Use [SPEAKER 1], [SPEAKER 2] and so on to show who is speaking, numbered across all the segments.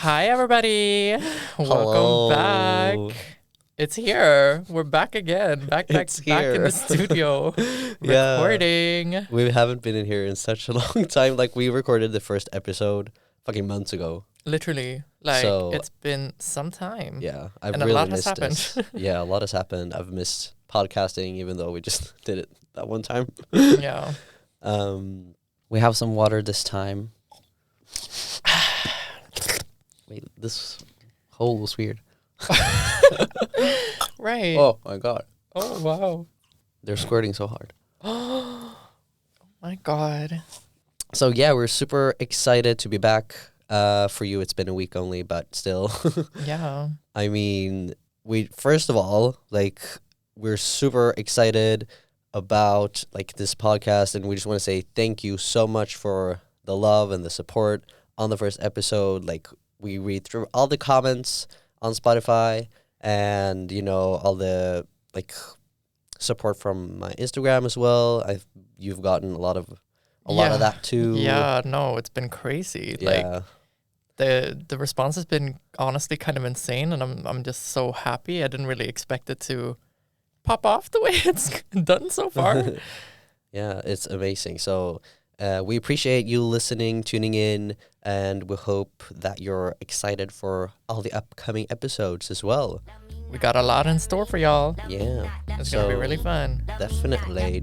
[SPEAKER 1] Hi, everybody.
[SPEAKER 2] Hello.
[SPEAKER 1] Welcome back. It's here. We're back again. Back in
[SPEAKER 2] here.
[SPEAKER 1] the studio.
[SPEAKER 2] Yeah.
[SPEAKER 1] Recording.
[SPEAKER 2] We haven't been in here in such a long time. Like, we recorded the first episode fucking months ago.
[SPEAKER 1] Literally. Like,
[SPEAKER 2] So-
[SPEAKER 1] it's been some time.
[SPEAKER 2] Yeah. I've
[SPEAKER 1] And a
[SPEAKER 2] really
[SPEAKER 1] lot has
[SPEAKER 2] missed
[SPEAKER 1] happened.
[SPEAKER 2] this. Yeah, a lot has happened. I've missed podcasting, even though we just did it that one time.
[SPEAKER 1] Yeah.
[SPEAKER 2] We have some water this time. Wait, this hole was weird.
[SPEAKER 1] Right.
[SPEAKER 2] Oh, my God.
[SPEAKER 1] Oh, wow.
[SPEAKER 2] They're squirting so hard.
[SPEAKER 1] Oh, my God.
[SPEAKER 2] So, yeah, we're super excited to be back. For you, it's been a week only, but still.
[SPEAKER 1] Yeah.
[SPEAKER 2] I mean, first of all, like, we're super excited about like this podcast, and we just want to say thank you so much for the love and the support on the first episode. Like, we read through all the comments on Spotify, and all the like support from my Instagram as well. You've gotten a lot of that too.
[SPEAKER 1] Yeah, no, it's been crazy.
[SPEAKER 2] Yeah.
[SPEAKER 1] Like, the response has been honestly kind of insane, and I'm just so happy. I didn't really expect it to pop off the way it's done so far.
[SPEAKER 2] Yeah, it's amazing. So we appreciate you listening, tuning in, and we hope that you're excited for all the upcoming episodes as well.
[SPEAKER 1] We got a lot in store for y'all.
[SPEAKER 2] Yeah.
[SPEAKER 1] It's gonna be really fun.
[SPEAKER 2] Definitely.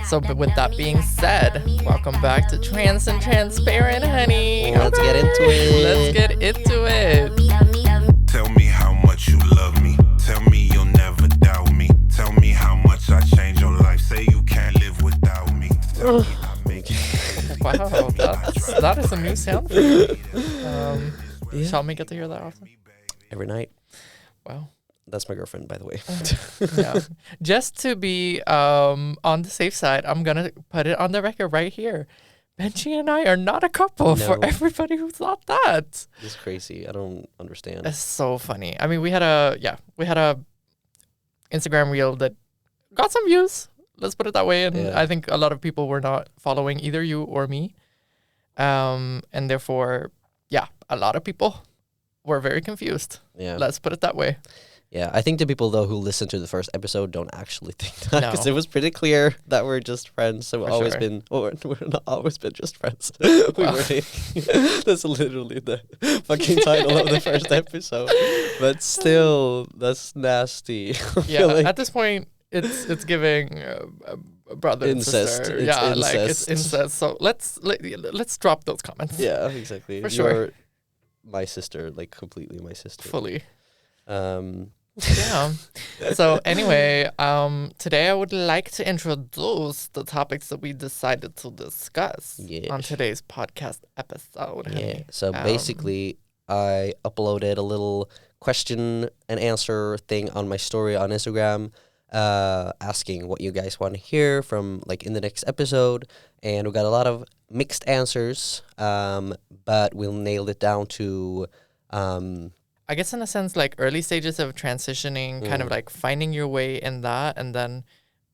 [SPEAKER 1] So, but with that being said, welcome back to Trans and Transparent, honey.
[SPEAKER 2] Let's get into it.
[SPEAKER 1] Let's get into it.
[SPEAKER 3] Tell me how much you love me. Tell me you'll never doubt me. Tell me how much I change your life. Say you can't live without me. Tell me I make it easy.
[SPEAKER 1] Wow, that is a new sound for you. Shall we get to hear that often?
[SPEAKER 2] Every night.
[SPEAKER 1] Wow.
[SPEAKER 2] That's my girlfriend, by the way.
[SPEAKER 1] Yeah. Just to be on the safe side, I'm gonna put it on the record right here. Benji and I are not a couple. For
[SPEAKER 2] No.
[SPEAKER 1] everybody who thought that.
[SPEAKER 2] It's crazy. I don't understand.
[SPEAKER 1] It's so funny. I mean, we had a Instagram reel that got some views. Let's put it that way. And
[SPEAKER 2] Yeah.
[SPEAKER 1] I think a lot of people were not following either you or me. And therefore, yeah, a lot of people were very confused.
[SPEAKER 2] Yeah.
[SPEAKER 1] Let's put it that way.
[SPEAKER 2] Yeah, I think the people, though, who listened to the first episode don't actually think that,
[SPEAKER 1] No.
[SPEAKER 2] because it was pretty clear that we're just friends. So
[SPEAKER 1] For
[SPEAKER 2] always
[SPEAKER 1] sure.
[SPEAKER 2] been, or we're not always been just friends. We
[SPEAKER 1] Well.
[SPEAKER 2] were dating. That's literally the fucking title of the first episode. But still, that's nasty. I
[SPEAKER 1] Yeah,
[SPEAKER 2] feel like-
[SPEAKER 1] at this point, it's giving brother and
[SPEAKER 2] Incest.
[SPEAKER 1] sister.
[SPEAKER 2] It's
[SPEAKER 1] Yeah, like it's
[SPEAKER 2] incest.
[SPEAKER 1] incest. So let's drop those comments.
[SPEAKER 2] yeah, exactly.
[SPEAKER 1] For sure.
[SPEAKER 2] You're my sister, like completely my sister.
[SPEAKER 1] Fully.
[SPEAKER 2] Um,
[SPEAKER 1] Yeah. So anyway, today I would like to introduce the topics that we decided to discuss
[SPEAKER 2] Yes.
[SPEAKER 1] on today's podcast episode.
[SPEAKER 2] Yeah.
[SPEAKER 1] honey.
[SPEAKER 2] So basically, I uploaded a little question and answer thing on my story on Instagram, asking what you guys want to hear from like in the next episode, and we got a lot of mixed answers. But we'll nail it down to
[SPEAKER 1] I guess in a sense, like early stages of transitioning, kind of like finding your way in that, and then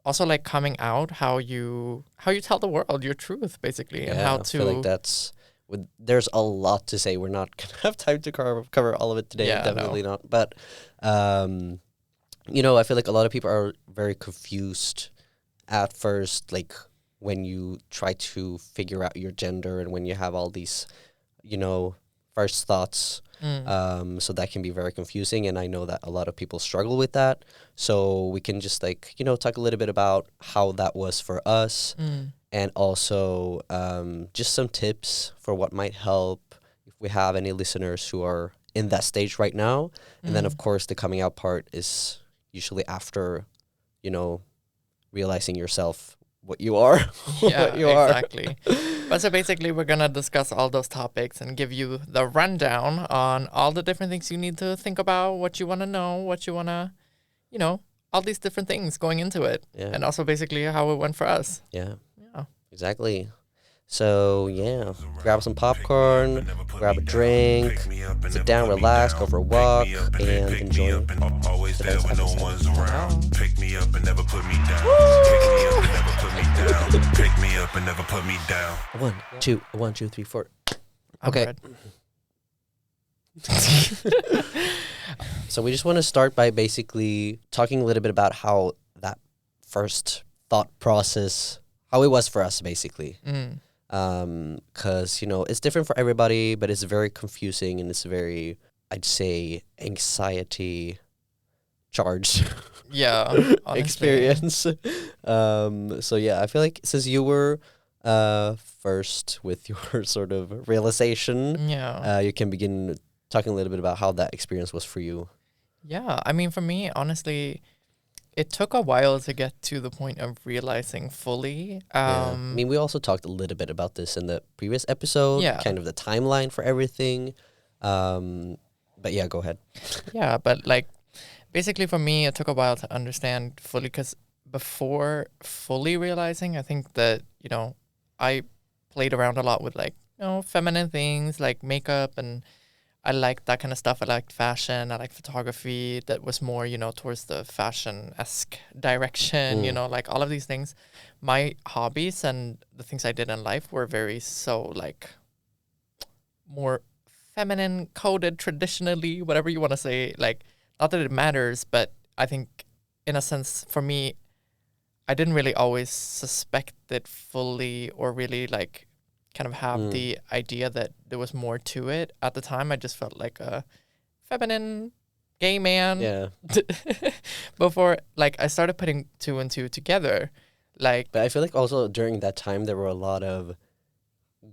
[SPEAKER 1] also like coming out, how you tell the world your truth, basically, and how
[SPEAKER 2] I feel like
[SPEAKER 1] to.
[SPEAKER 2] there's a lot to say. We're not gonna have time to cover all of it today.
[SPEAKER 1] Yeah,
[SPEAKER 2] Definitely not. But I feel like a lot of people are very confused at first, like when you try to figure out your gender and when you have all these, first thoughts. So that can be very confusing, and I know that a lot of people struggle with that. So we can just talk a little bit about how that was for us, and also just some tips for what might help if we have any listeners who are in that stage right now. And then of course the coming out part is usually after, realizing yourself what you are.
[SPEAKER 1] Yeah,
[SPEAKER 2] what you are.
[SPEAKER 1] exactly. But so basically, we're gonna discuss all those topics and give you the rundown on all the different things you need to think about, what you want to know, what you want to, all these different things going into it,
[SPEAKER 2] Yeah.
[SPEAKER 1] and also basically how it went for us.
[SPEAKER 2] Yeah.
[SPEAKER 1] Yeah.
[SPEAKER 2] Exactly. So, yeah, grab some popcorn, grab a drink, sit down, relax, go for a walk, and enjoy
[SPEAKER 3] Always there
[SPEAKER 2] today's
[SPEAKER 3] when no
[SPEAKER 2] episode.
[SPEAKER 3] one's around. Pick me up and never put me down. Pick me up and never put me down. Pick me up and never put me down.
[SPEAKER 2] 1, 2, 1, 2, 3, 4.
[SPEAKER 1] I'm
[SPEAKER 2] Okay.
[SPEAKER 1] good.
[SPEAKER 2] So we just want to start by basically talking a little bit about how that first thought process, how it was for us, basically. Because, it's different for everybody, but it's very confusing and it's very, I'd say, anxiety charged
[SPEAKER 1] Yeah, honestly.
[SPEAKER 2] experience. So yeah, I feel like since you were first with your sort of realization,
[SPEAKER 1] Yeah.
[SPEAKER 2] you can begin talking a little bit about how that experience was for you.
[SPEAKER 1] Yeah, I mean, for me, honestly, it took a while to get to the point of realizing fully.
[SPEAKER 2] Yeah. I mean, we also talked a little bit about this in the previous episode,
[SPEAKER 1] Yeah.
[SPEAKER 2] kind of the timeline for everything. But yeah, go ahead.
[SPEAKER 1] Yeah, but like, basically for me, it took a while to understand fully because before fully realizing, I think that, I played around a lot with like, feminine things like makeup, and I liked that kind of stuff. I liked fashion. I liked photography that was more, towards the fashion-esque direction, like all of these things. My hobbies and the things I did in life were very like more feminine coded traditionally, whatever you want to say. Like, not that it matters, but I think in a sense for me, I didn't really always suspect it fully or really like kind of have the idea that there was more to it. At the time, I just felt like a feminine gay man.
[SPEAKER 2] Yeah.
[SPEAKER 1] Before, like, I started putting two and two together. Like,
[SPEAKER 2] But I feel like also during that time, there were a lot of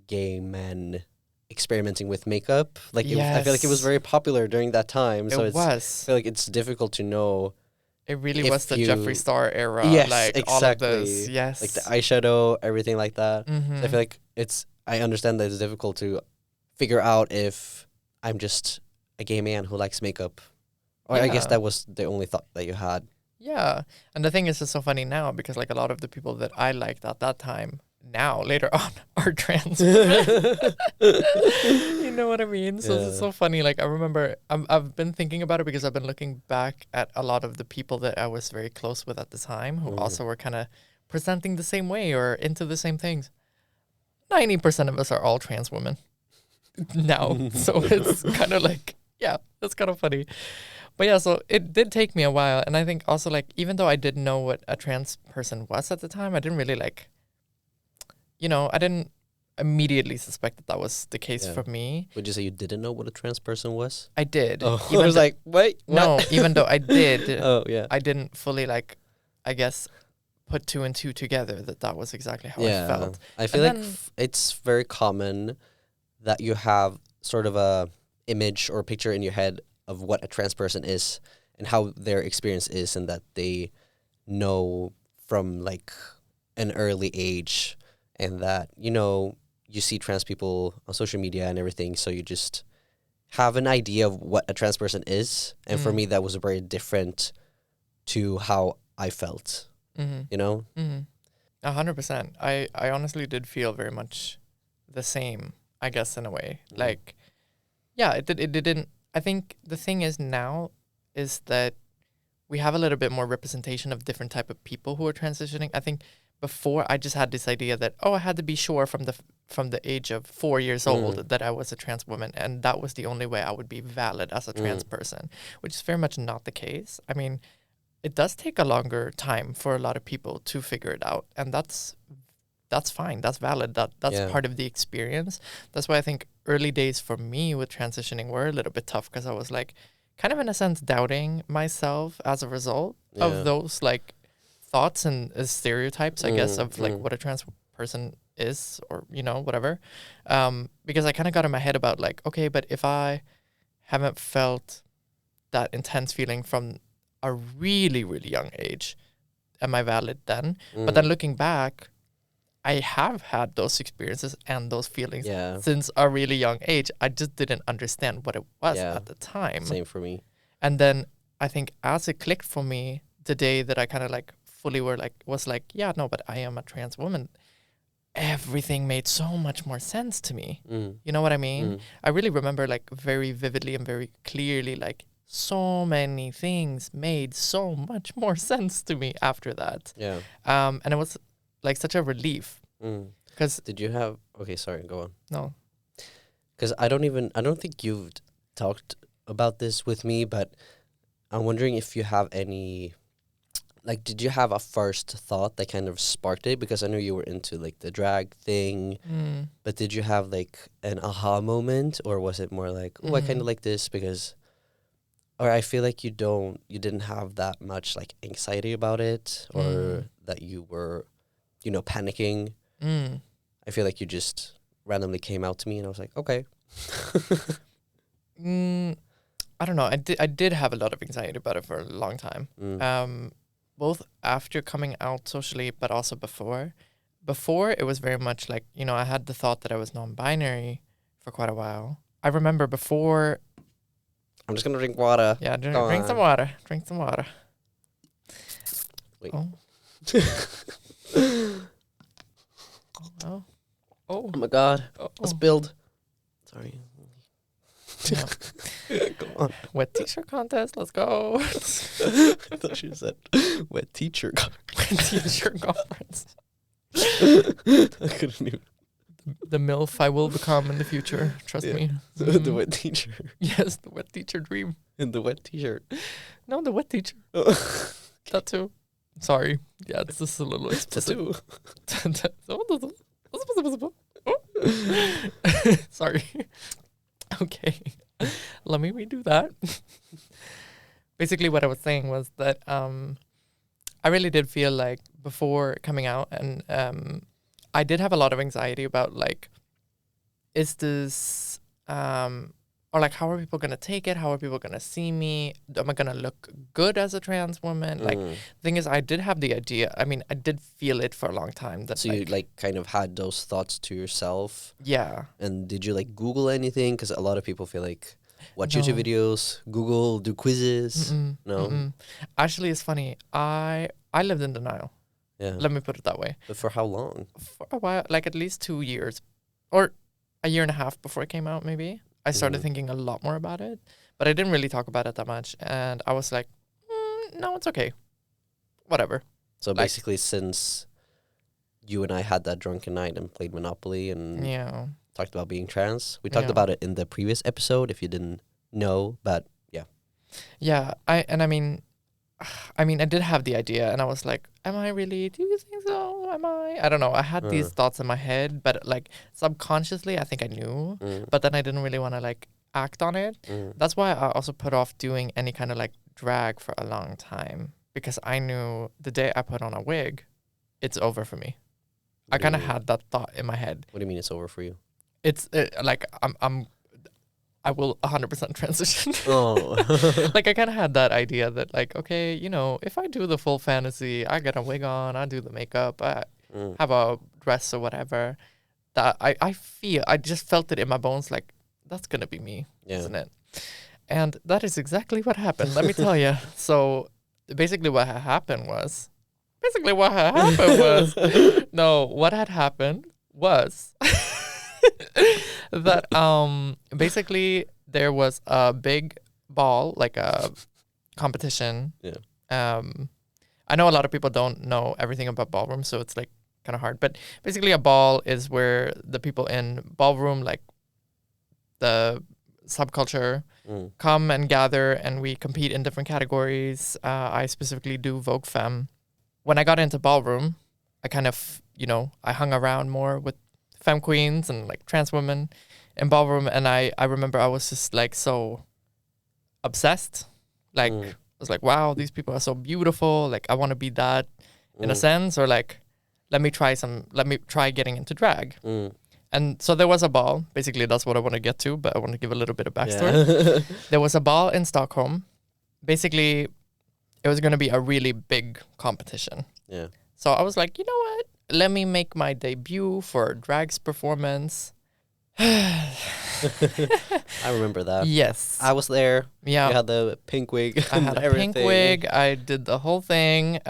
[SPEAKER 2] gay men experimenting with makeup. Like, I feel like it was
[SPEAKER 1] Yes.
[SPEAKER 2] very popular during that time. So
[SPEAKER 1] it
[SPEAKER 2] I
[SPEAKER 1] was.
[SPEAKER 2] feel like it's difficult to know.
[SPEAKER 1] It really
[SPEAKER 2] if
[SPEAKER 1] was the
[SPEAKER 2] you-
[SPEAKER 1] Jeffree Star era.
[SPEAKER 2] Yes,
[SPEAKER 1] like, all of
[SPEAKER 2] exactly.
[SPEAKER 1] this. Yes.
[SPEAKER 2] Like the eyeshadow, everything like that.
[SPEAKER 1] Mhm.
[SPEAKER 2] So I feel like I understand that it's difficult to figure out if I'm just a gay man who likes makeup. Or I guess
[SPEAKER 1] Yeah.
[SPEAKER 2] that was the only thought that you had.
[SPEAKER 1] Yeah. And the thing is, it's so funny now because, like, a lot of the people that I liked at that time now, later on, are trans. You know what I mean? So it's
[SPEAKER 2] Yeah.
[SPEAKER 1] so funny. Like, I remember I've been thinking about it because I've been looking back at a lot of the people that I was very close with at the time who also were kind of presenting the same way or into the same things. 90% of us are all trans women now. So it's kind of like, yeah, that's kind of funny. But yeah, so it did take me a while. And I think also, like, even though I didn't know what a trans person was at the time, I didn't really like, I didn't immediately suspect that that was the case
[SPEAKER 2] Yeah.
[SPEAKER 1] for me.
[SPEAKER 2] Would you say you didn't know what a trans person was?
[SPEAKER 1] I did.
[SPEAKER 2] Oh, I
[SPEAKER 1] Even
[SPEAKER 2] was
[SPEAKER 1] though-
[SPEAKER 2] like, wait, what?
[SPEAKER 1] no, even though I did,
[SPEAKER 2] Oh, yeah.
[SPEAKER 1] I didn't fully, like, I guess, put two and two together that was exactly how I felt.
[SPEAKER 2] I feel
[SPEAKER 1] And
[SPEAKER 2] like
[SPEAKER 1] then-
[SPEAKER 2] it's very common that you have sort of a image or picture in your head of what a trans person is and how their experience is, and that they know from like an early age, and that you see trans people on social media and everything, so you just have an idea of what a trans person is. And for me, that was very different to how I felt.
[SPEAKER 1] Mm-hmm.
[SPEAKER 2] You know?
[SPEAKER 1] 100%. I honestly did feel very much the same, I guess, in a way. Like, yeah, it didn't. I think the thing is now is that we have a little bit more representation of different type of people who are transitioning. I think before I just had this idea that, I had to be sure from the age of 4 years old that I was a trans woman, and that was the only way I would be valid as a trans person, which is very much not the case. I mean, it does take a longer time for a lot of people to figure it out, and that's fine. That's valid. That's part of the experience. That's why I think early days for me with transitioning were a little bit tough, because I was like kind of in a sense doubting myself as a result of those like thoughts and stereotypes, I guess, of like what a trans person is, or whatever. Because I kind of got in my head about like, okay, but if I haven't felt that intense feeling from a really, really young age, am I valid then? But then looking back, I have had those experiences and those feelings since a really young age. I just didn't understand what it was at the time.
[SPEAKER 2] Same for me.
[SPEAKER 1] And then I think as it clicked for me, the day that I kind of like fully was like, yeah, no, but I am a trans woman, everything made so much more sense to me. You know what I mean? I really remember like very vividly and very clearly, like so many things made so much more sense to me after that.
[SPEAKER 2] Yeah.
[SPEAKER 1] And it was like such a relief. Because
[SPEAKER 2] Did you have... Okay, sorry, go on.
[SPEAKER 1] no,
[SPEAKER 2] Because I don't think you've talked about this with me, but I'm wondering if you have any, like, did you have a first thought that kind of sparked it? Because I know you were into like the drag thing, but did you have like an aha moment, or was it more like, oh, I kind of like this because, or I feel like you didn't have that much like anxiety about it, or that you were, you know, panicking. I feel like you just randomly came out to me and I was like, okay.
[SPEAKER 1] I don't know. I did have a lot of anxiety about it for a long time. Both after coming out socially, but also before. Before, it was very much like, you know, I had the thought that I was non-binary for quite a while. I remember before...
[SPEAKER 2] I'm just going to drink water.
[SPEAKER 1] Yeah, drink some water. Drink some water.
[SPEAKER 2] Wait.
[SPEAKER 1] Oh. Oh.
[SPEAKER 2] Oh my God.
[SPEAKER 1] Oh.
[SPEAKER 2] I spilled. Sorry.
[SPEAKER 1] Yeah.
[SPEAKER 2] Go on.
[SPEAKER 1] Wet t-shirt contest. Let's go.
[SPEAKER 2] I thought you said wet teacher.
[SPEAKER 1] Wet t-shirt conference.
[SPEAKER 2] I couldn't even.
[SPEAKER 1] The MILF I will become in the future. Trust me.
[SPEAKER 2] The wet teacher.
[SPEAKER 1] Yes, the wet teacher dream.
[SPEAKER 2] In the wet t-shirt.
[SPEAKER 1] No, the wet teacher. That too. Sorry. Yeah, this is a little explicit. Sorry. Okay. Let me redo that. Basically, what I was saying was that I really did feel like before coming out, and I did have a lot of anxiety about like, is this or like, how are people gonna take it? How are people gonna see me? Am I gonna look good as a trans woman? Like, the thing is, I did have the idea. I mean, I did feel it for a long time. That
[SPEAKER 2] so you like kind of had those thoughts to yourself.
[SPEAKER 1] Yeah.
[SPEAKER 2] And did you like Google anything? Because a lot of people feel like watch YouTube videos, Google, do quizzes. No.
[SPEAKER 1] Actually, it's funny. I lived in denial.
[SPEAKER 2] Yeah.
[SPEAKER 1] Let me put it that way.
[SPEAKER 2] But for how long?
[SPEAKER 1] For a while, like at least 2 years, or a year and a half before it came out, maybe. I started thinking a lot more about it, but I didn't really talk about it that much. And I was like, no, it's okay. Whatever.
[SPEAKER 2] So like, basically, since you and I had that drunken night and played Monopoly and talked about being trans, we talked about it in the previous episode, if you didn't know, but yeah.
[SPEAKER 1] Yeah, I mean, I did have the idea, and I was like, am I really? Do you think so? Am I? I don't know. I had these thoughts in my head, but like subconsciously, I think I knew, but then I didn't really want to like act on it. That's why I also put off doing any kind of like drag for a long time, because I knew the day I put on a wig, it's over for me. I kind of had that thought in my head.
[SPEAKER 2] What do you mean it's over for you?
[SPEAKER 1] It's like I will 100% transition.
[SPEAKER 2] Oh.
[SPEAKER 1] Like, I kind of had that idea that, like, okay, you know, if I do the full fantasy, I get a wig on, I do the makeup, I have a dress or whatever, that I just felt it in my bones, like, that's going to be me, isn't it? And that is exactly what happened, let me tell you. So, basically what had happened was, no, what had happened was... that basically there was a big ball, like a competition. I know a lot of people don't know everything about ballroom, so it's like kind of hard, but basically a ball is where the people in ballroom, like the subculture, come and gather, and we compete in different categories. I specifically do Vogue Femme. When I got into ballroom, I kind of, you know, I hung around more with femme queens and like trans women in ballroom, and I remember I was just like so obsessed. Like I was like, wow, these people are so beautiful. Like I want to be that in a sense, or like let me try getting into drag. And so there was a ball. Basically, that's what I want to get to, but I want to give a little bit of backstory. Yeah. There was a ball in Stockholm. Basically, it was going to be a really big competition.
[SPEAKER 2] Yeah.
[SPEAKER 1] So I was like, you know what? Let me make my debut for a drag's performance.
[SPEAKER 2] I remember that.
[SPEAKER 1] Yes.
[SPEAKER 2] I was there.
[SPEAKER 1] Yeah.
[SPEAKER 2] You had the pink wig.
[SPEAKER 1] I had a pink wig. I did the whole thing.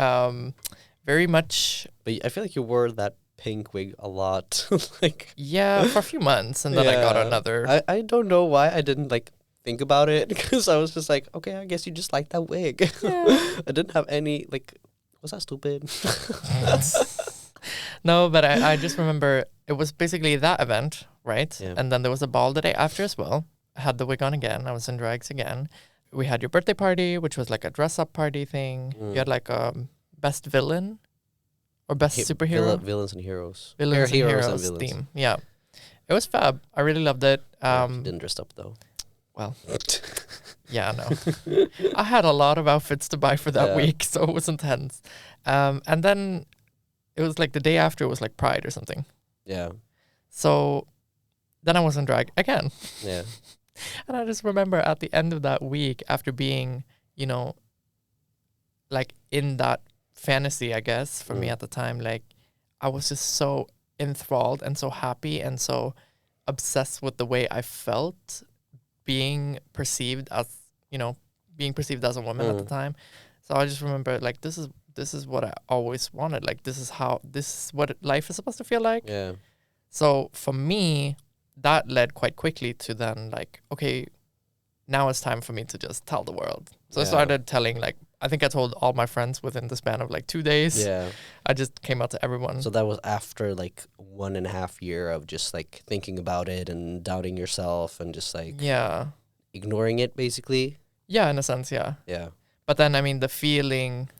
[SPEAKER 1] Very much.
[SPEAKER 2] But I feel like you wore that pink wig a lot. Like.
[SPEAKER 1] Yeah, for a few months, and then I got another.
[SPEAKER 2] I don't know why I didn't like think about it, because I was just like, okay, I guess you just like that wig. Yeah. I didn't have any like. Was that stupid?
[SPEAKER 1] No, but I just remember it was basically that event, right?
[SPEAKER 2] Yeah.
[SPEAKER 1] And then there was a ball the day after as well. had the wig on again. I was in drags again. We had your birthday party, which was like a dress up party thing. You had like a best villain or best superhero.
[SPEAKER 2] Villains and heroes.
[SPEAKER 1] Villains and heroes
[SPEAKER 2] and villains.
[SPEAKER 1] theme. Yeah. It was fab. I really loved it.
[SPEAKER 2] You didn't dress up though.
[SPEAKER 1] Well, yeah, no. I had a lot of outfits to buy for that week, so it was intense. And then it was like the day after was like Pride or something.
[SPEAKER 2] Yeah.
[SPEAKER 1] So then I was in drag again.
[SPEAKER 2] Yeah.
[SPEAKER 1] And I just remember at the end of that week, after being, you know, like in that fantasy, I guess, for me at the time, like I was just so enthralled and so happy and so obsessed with the way I felt being perceived as, you know, being perceived as a woman at the time. So I just remember like this is what I always wanted. Like this is what life is supposed to feel like.
[SPEAKER 2] Yeah.
[SPEAKER 1] So for me, that led quite quickly to then like, okay, now it's time for me to just tell the world. So I started telling, like, I think I told all my friends within the span of like 2 days.
[SPEAKER 2] Yeah.
[SPEAKER 1] I just came out to everyone.
[SPEAKER 2] So that was after like 1.5 years of just like thinking about it and doubting yourself and just like ignoring it basically.
[SPEAKER 1] Yeah, in a sense, yeah.
[SPEAKER 2] Yeah.
[SPEAKER 1] But then, I mean, the feeling,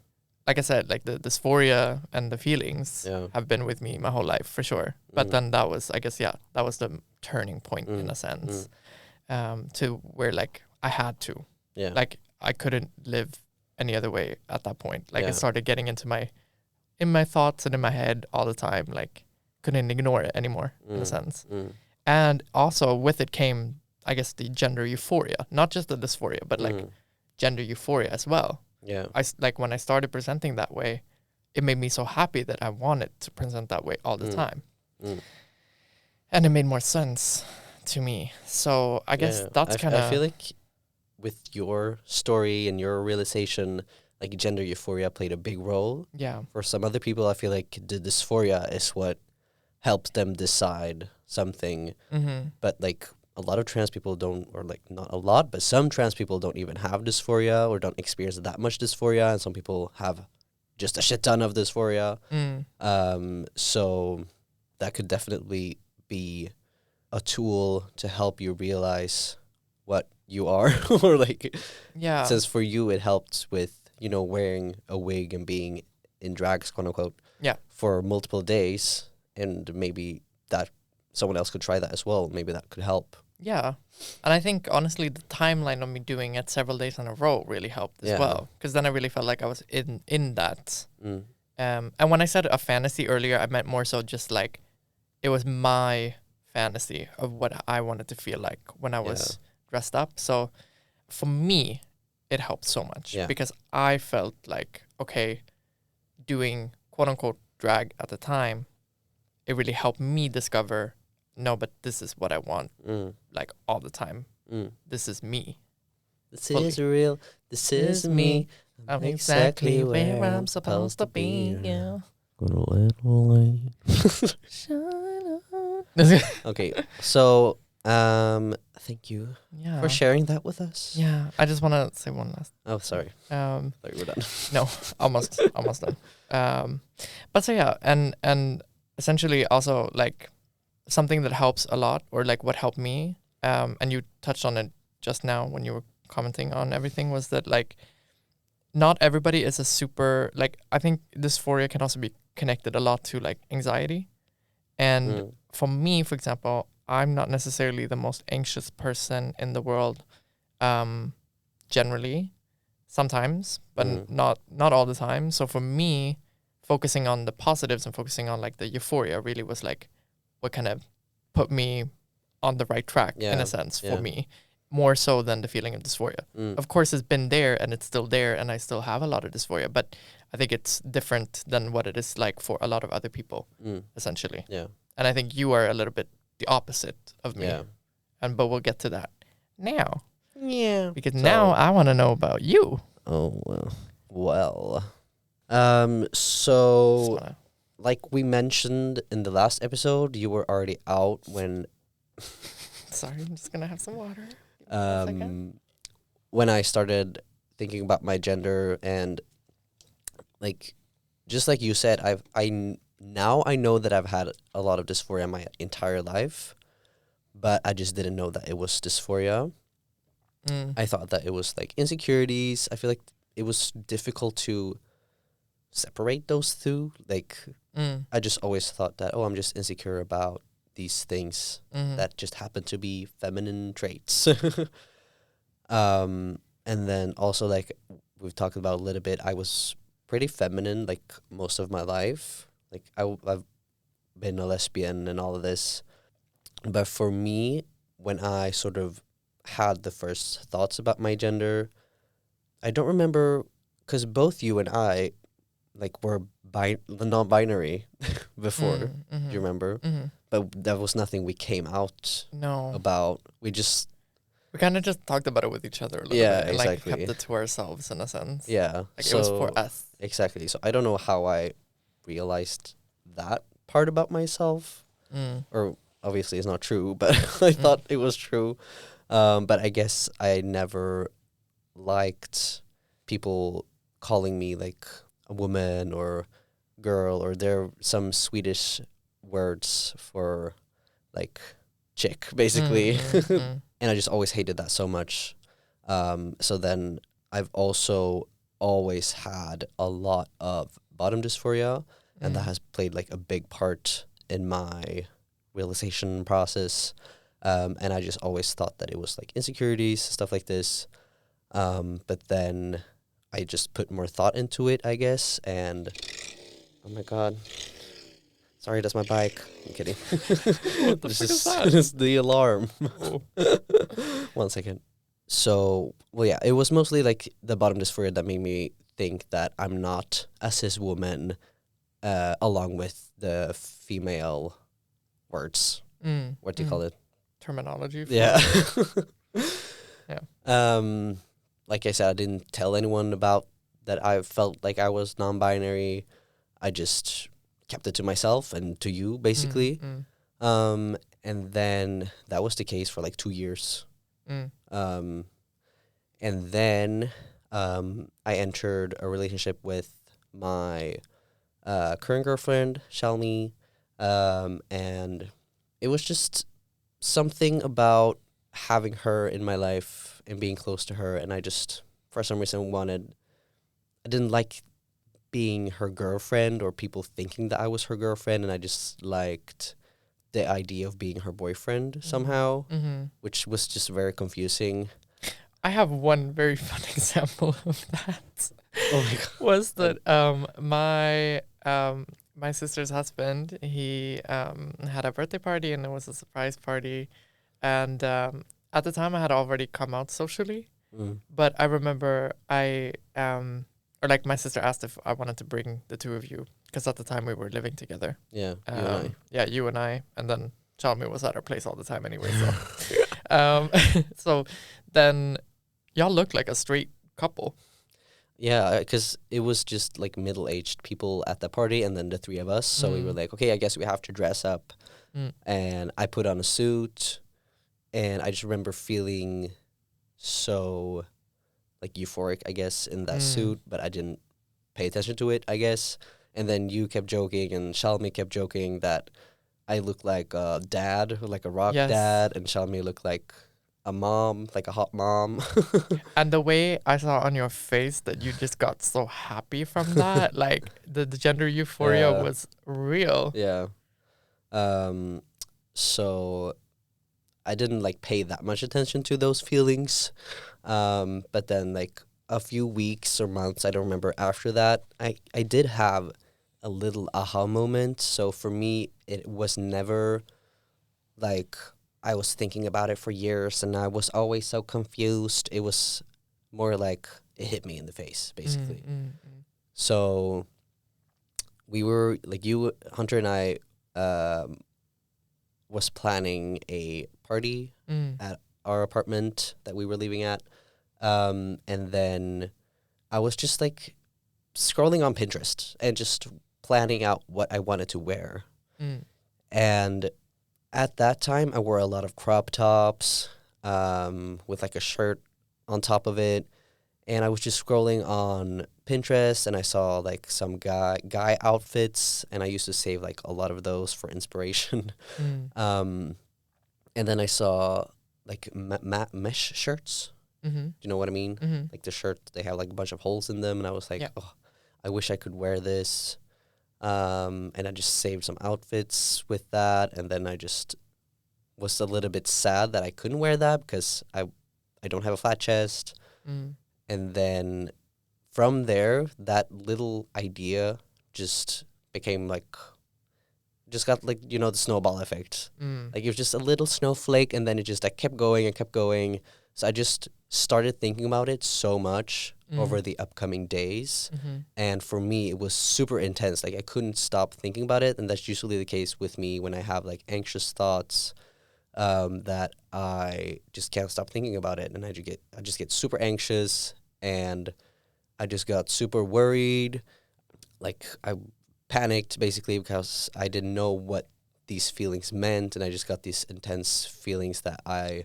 [SPEAKER 1] like I said, like the dysphoria and the feelings have been with me my whole life for sure. But then that was, I guess, that was the turning point in a sense to where like I had to.
[SPEAKER 2] Yeah.
[SPEAKER 1] Like I couldn't live any other way at that point. Like it started getting into in my thoughts and in my head all the time. Like couldn't ignore it anymore in a sense. And also with it came, I guess, the gender euphoria, not just the dysphoria, but like gender euphoria as well.
[SPEAKER 2] Yeah.
[SPEAKER 1] Like when I started presenting that way, it made me so happy that I wanted to present that way all the time. And it made more sense to me. So I guess that's kind of...
[SPEAKER 2] I feel like with your story and your realization, like gender euphoria played a big role.
[SPEAKER 1] Yeah.
[SPEAKER 2] For some other people, I feel like the dysphoria is what helped them decide something. But like a lot of trans people don't, or like not a lot, but some trans people don't even have dysphoria or don't experience that much dysphoria. And some people have just a shit ton of dysphoria. So that could definitely be a tool to help you realize what you are. Or like, since for you it helped with, you know, wearing a wig and being in drags, quote unquote, for multiple days, and maybe that someone else could try that as well. Maybe that could help.
[SPEAKER 1] Yeah. And I think, honestly, the timeline of me doing it several days in a row really helped as well. Because then I really felt like I was in that. And when I said a fantasy earlier, I meant more so just like it was my fantasy of what I wanted to feel like when I was dressed up. So for me, it helped so much because I felt like, okay, doing quote unquote drag at the time, it really helped me discover, no, but this is what I want, like all the time. This is me.
[SPEAKER 2] This is real. This is me.
[SPEAKER 1] I'm exactly where I'm supposed to be. Yeah.
[SPEAKER 2] Okay, so thank you for sharing that with us.
[SPEAKER 1] Yeah, I just want to say one last.
[SPEAKER 2] Oh, sorry. Thought you were done.
[SPEAKER 1] No, almost done. But so yeah, and essentially also like something that helps a lot, or like what helped me, and you touched on it just now when you were commenting on everything, was that like not everybody is a super, like, I think dysphoria can also be connected a lot to like anxiety. And for me, for example, I'm not necessarily the most anxious person in the world, generally, sometimes, but not all the time. So for me, focusing on the positives and focusing on like the euphoria really was like what kind of put me on the right track in a sense for me, more so than the feeling of dysphoria. Of course, it's been there and it's still there, and I still have a lot of dysphoria, but I think it's different than what it is like for a lot of other people, essentially. Yeah. And I think you are a little bit the opposite of me. Yeah. But we'll get to that now. Yeah. Because now I want to know about you.
[SPEAKER 2] Oh, well. So like we mentioned in the last episode, you were already out when
[SPEAKER 1] sorry, I'm just going to have some water.
[SPEAKER 2] When I started thinking about my gender, and like just like you said, I know that I've had a lot of dysphoria my entire life, but I just didn't know that it was dysphoria.
[SPEAKER 1] Mm.
[SPEAKER 2] I thought that it was like insecurities. I feel like it was difficult to separate those two. Like,
[SPEAKER 1] Mm.
[SPEAKER 2] I just always thought that, oh, I'm just insecure about these things
[SPEAKER 1] Mhm.
[SPEAKER 2] that just happen to be feminine traits. And then also, like we've talked about a little bit, I was pretty feminine like most of my life. Like I've been a lesbian and all of this. But for me, when I sort of had the first thoughts about my gender, I don't remember, because both you and I like were non-binary before.
[SPEAKER 1] Mm. Mhm.
[SPEAKER 2] Do you remember?
[SPEAKER 1] Mhm.
[SPEAKER 2] But that was nothing we came out
[SPEAKER 1] No.
[SPEAKER 2] about. We just
[SPEAKER 1] We kind of just talked about it with each other a little
[SPEAKER 2] Yeah,
[SPEAKER 1] bit and like
[SPEAKER 2] exactly.
[SPEAKER 1] kept it to ourselves in a sense.
[SPEAKER 2] yeah.
[SPEAKER 1] Like it was for us.
[SPEAKER 2] Exactly. So I don't know how I realized that part about myself,
[SPEAKER 1] Mm.
[SPEAKER 2] or obviously it's not true, but I thought it was true. But I guess I never liked people calling me like a woman or girl, or there are some Swedish words for like chick, basically.
[SPEAKER 1] Mm.
[SPEAKER 2] And I just always hated that so much. So then I've also always had a lot of bottom dysphoria, and that has played like a big part in my realization process. And I just always thought that it was like insecurities, stuff like this. But then I just put more thought into it, I guess. And oh my God. Sorry, that's my bike. I'm kidding.
[SPEAKER 1] What the fuck is that?
[SPEAKER 2] It's the alarm.
[SPEAKER 1] Oh.
[SPEAKER 2] 1 second. So, well, yeah, it was mostly like the bottom dysphoria that made me think that I'm not a cis woman, along with the female words.
[SPEAKER 1] Mm.
[SPEAKER 2] What do you call it?
[SPEAKER 1] Terminology. For
[SPEAKER 2] Yeah.
[SPEAKER 1] Yeah.
[SPEAKER 2] Like I said, I didn't tell anyone about that. I felt like I was non-binary. I just kept it to myself and to you, basically. And then that was the case for like 2 years. And then I entered a relationship with my current girlfriend, Shalmi, and it was just something about having her in my life and being close to her, and I just, for some reason, I didn't like being her girlfriend or people thinking that I was her girlfriend, and I just liked the idea of being her boyfriend somehow, which was just very confusing.
[SPEAKER 1] I have one very fun example of that.
[SPEAKER 2] Oh my God.
[SPEAKER 1] Was that my sister's husband, he had a birthday party and it was a surprise party, and at the time I had already come out socially, but I remember or like my sister asked if I wanted to bring the two of you, because at the time we were living together.
[SPEAKER 2] Yeah, you and I.
[SPEAKER 1] Yeah, you and I, and then Chalmi was at our place all the time anyway. So, so then y'all looked like a straight couple.
[SPEAKER 2] Yeah, because it was just like middle-aged people at the party, and then the three of us. So we were like, okay, I guess we have to dress up. And I put on a suit, and I just remember feeling so like euphoric, I guess, in that suit, but I didn't pay attention to it, I guess. And then you kept joking, and Shalmi kept joking that I looked like a dad, like a rock dad, and Shalmi looked like a mom, like a hot mom.
[SPEAKER 1] And the way I saw on your face that you just got so happy from that, like the gender euphoria was real.
[SPEAKER 2] Yeah. So I didn't like pay that much attention to those feelings. But then like a few weeks or months, I don't remember, after that, I did have a little aha moment. So for me, it was never like I was thinking about it for years and I was always so confused. It was more like it hit me in the face, basically. So we were like, you, Hunter, and I was planning a party at our apartment that we were living at. And then I was just like scrolling on Pinterest and just planning out what I wanted to wear. And at that time, I wore a lot of crop tops with like a shirt on top of it. And I was just scrolling on Pinterest and I saw like some guy outfits, and I used to save like a lot of those for inspiration. And then I saw like mesh shirts.
[SPEAKER 1] Mm-hmm.
[SPEAKER 2] Do you know what I mean?
[SPEAKER 1] Mm-hmm.
[SPEAKER 2] Like the shirt, they have like a bunch of holes in them, and I was like,
[SPEAKER 1] Yeah.
[SPEAKER 2] oh, I wish I could wear this. And I just saved some outfits with that, and then I just was a little bit sad that I couldn't wear that because I don't have a flat chest.
[SPEAKER 1] Mm.
[SPEAKER 2] And then from there, that little idea just became like, just got like, you know, the snowball effect.
[SPEAKER 1] Mm.
[SPEAKER 2] Like it was just a little snowflake, and then it just like kept going and kept going. So I just started thinking about it so much over the upcoming days.
[SPEAKER 1] Mm-hmm.
[SPEAKER 2] And for me, it was super intense. Like I couldn't stop thinking about it. And that's usually the case with me when I have like anxious thoughts, that I just can't stop thinking about it. And I just get super anxious, and I just got super worried. Like I panicked basically because I didn't know what these feelings meant. And I just got these intense feelings that I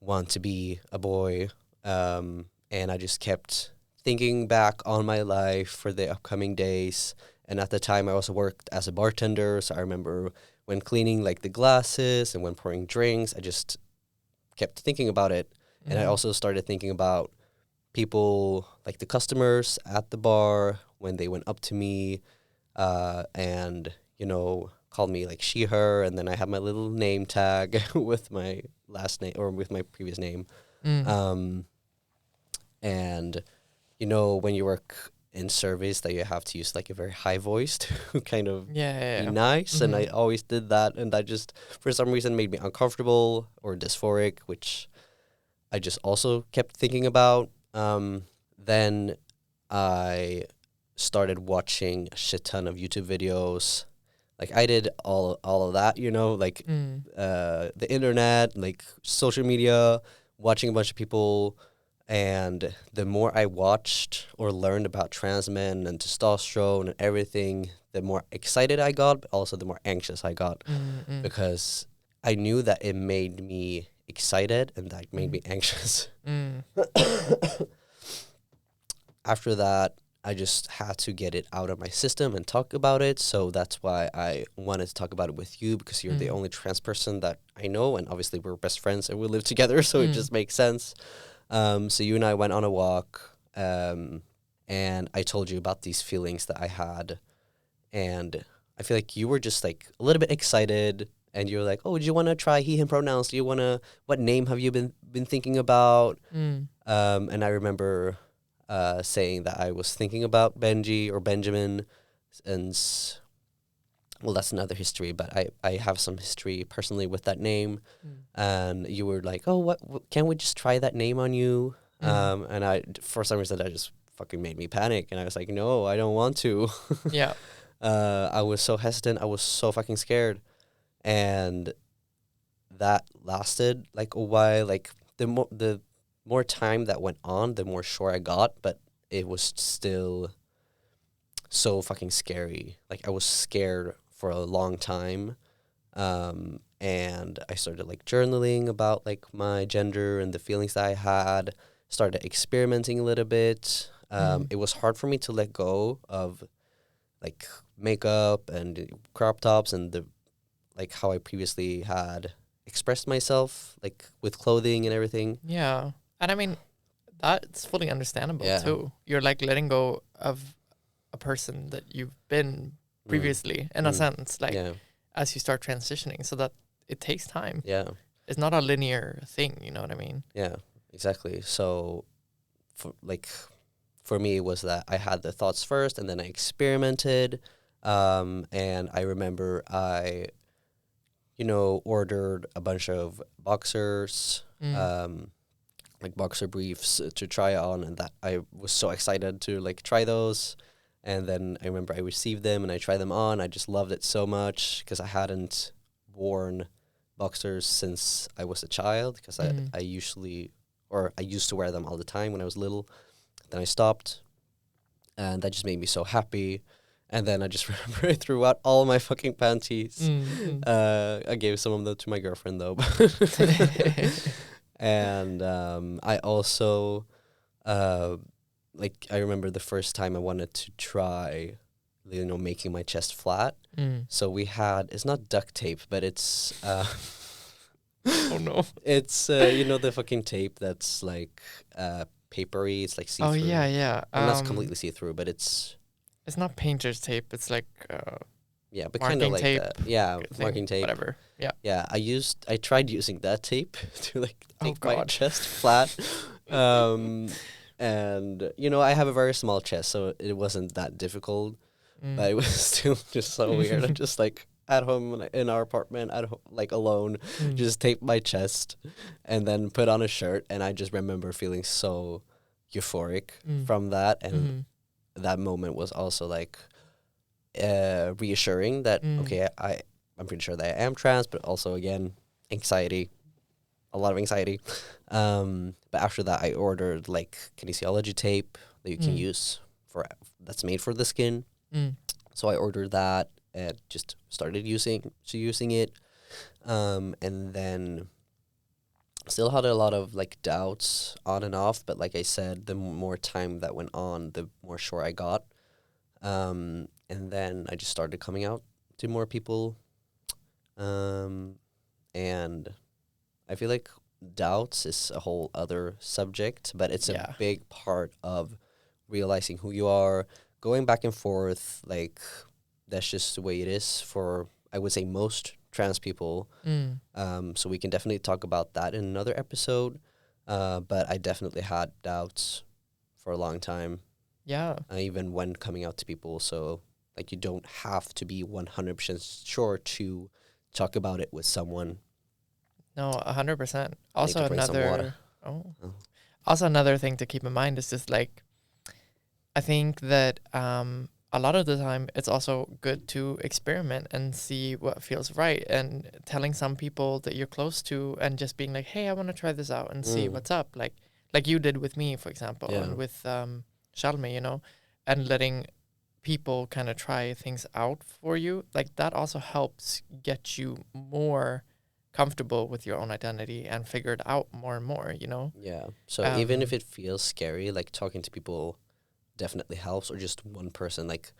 [SPEAKER 2] want to be a boy. And I just kept thinking back on my life for the upcoming days. And at the time, I also worked as a bartender. So I remember when cleaning like the glasses and when pouring drinks, I just kept thinking about it. And I also started thinking about people, like the customers at the bar, when they went up to me and, you know, called me like she, her. And then I had my little name tag with my last name or with my previous name. And, you know, when you work in service, that you have to use like a very high voice to kind of be nice. And I always did that. And that just, for some reason, made me uncomfortable or dysphoric, which I just also kept thinking about. Then I started watching a shit ton of YouTube videos. Like I did all of that, you know, like the internet, like social media, watching a bunch of people. And the more I watched or learned about trans men and testosterone and everything, the more excited I got, but also the more anxious I got, because I knew that it made me excited and that made me anxious. After that, I just had to get it out of my system and talk about it. So that's why I wanted to talk about it with you, because you're the only trans person that I know. And obviously we're best friends and we live together. So it just makes sense. So you and I went on a walk, and I told you about these feelings that I had. And I feel like you were just like a little bit excited, and you were like, oh, do you want to try he, him pronouns? Do you want to, what name have you been thinking about? And I remember saying that I was thinking about Benji or Benjamin, and well, that's another history, but I have some history personally with that name. And you were like, oh, what can't we just try that name on you? And I, for some reason, that just fucking made me panic. And I was like, no, I don't want to.
[SPEAKER 1] Yeah.
[SPEAKER 2] I was so hesitant. I was so fucking scared. And that lasted like a while. Like the more time that went on, the more sure I got, but it was still so fucking scary. Like I was scared for a long time. And I started like journaling about like my gender and the feelings that I had, started experimenting a little bit. It was hard for me to let go of like makeup and crop tops and the like how I previously had expressed myself, like with clothing and everything.
[SPEAKER 1] Yeah. And I mean, that's fully understandable too. You're like letting go of a person that you've been previously in a sense, like as you start transitioning, so that it takes time.
[SPEAKER 2] Yeah.
[SPEAKER 1] It's not a linear thing, you know what I mean?
[SPEAKER 2] Yeah, exactly. So for me, it was that I had the thoughts first and then I experimented. And I remember I, you know, ordered a bunch of boxers, like boxer briefs to try on, and that I was so excited to like try those. And then I remember I received them and I tried them on. I just loved it so much because I hadn't worn boxers since I was a child, because I used to wear them all the time when I was little. Then I stopped, and that just made me so happy. And then I just remember I threw out all my fucking panties. I gave some of them to my girlfriend though. And I also I remember the first time I wanted to try, you know, making my chest flat. So we had, it's not duct tape, but it's
[SPEAKER 1] Oh no.
[SPEAKER 2] It's the fucking tape that's like papery. It's like see-through.
[SPEAKER 1] Oh yeah, yeah.
[SPEAKER 2] Well, that's completely see-through, but it's
[SPEAKER 1] not painter's tape. It's like
[SPEAKER 2] yeah, but kind of
[SPEAKER 1] marking
[SPEAKER 2] like
[SPEAKER 1] tape
[SPEAKER 2] that. Yeah,
[SPEAKER 1] thing,
[SPEAKER 2] marking tape.
[SPEAKER 1] whatever. Yeah.
[SPEAKER 2] Yeah, I tried using that tape to like
[SPEAKER 1] Oh,
[SPEAKER 2] make my
[SPEAKER 1] God.
[SPEAKER 2] chest flat. And I have a very small chest, so it wasn't that difficult, but it was still just so weird. I'm just like at home in our apartment at home, like alone, just tape my chest and then put on a shirt, and I just remember feeling so euphoric from that, and that moment was also like reassuring that okay, I'm pretty sure that I am trans, but also again anxiety, a lot of anxiety. But after that, I ordered like kinesiology tape that you can use that's made for the skin. So I ordered that and just started using it, and then still had a lot of like doubts on and off. But like I said, the more time that went on, the more sure I got. And then I just started coming out to more people. And I feel like doubts is a whole other subject, but it's a big part of realizing who you are, going back and forth. Like, that's just the way it is for, I would say, most trans people. So we can definitely talk about that in another episode. But I definitely had doubts for a long time.
[SPEAKER 1] Yeah.
[SPEAKER 2] Even when coming out to people. So, like, you don't have to be 100% sure to talk about it with someone.
[SPEAKER 1] No, 100%.
[SPEAKER 2] I need to bring some water.
[SPEAKER 1] Also another thing to keep in mind is just like, I think that a lot of the time it's also good to experiment and see what feels right, and telling some people that you're close to and just being like, hey, I want to try this out and see what's up. Like you did with me, for example, and with Shalmi, and letting people kind of try things out for you. Like that also helps get you more comfortable with your own identity and figure it out more and more,
[SPEAKER 2] Yeah. So even if it feels scary, like talking to people definitely helps, or just one person, like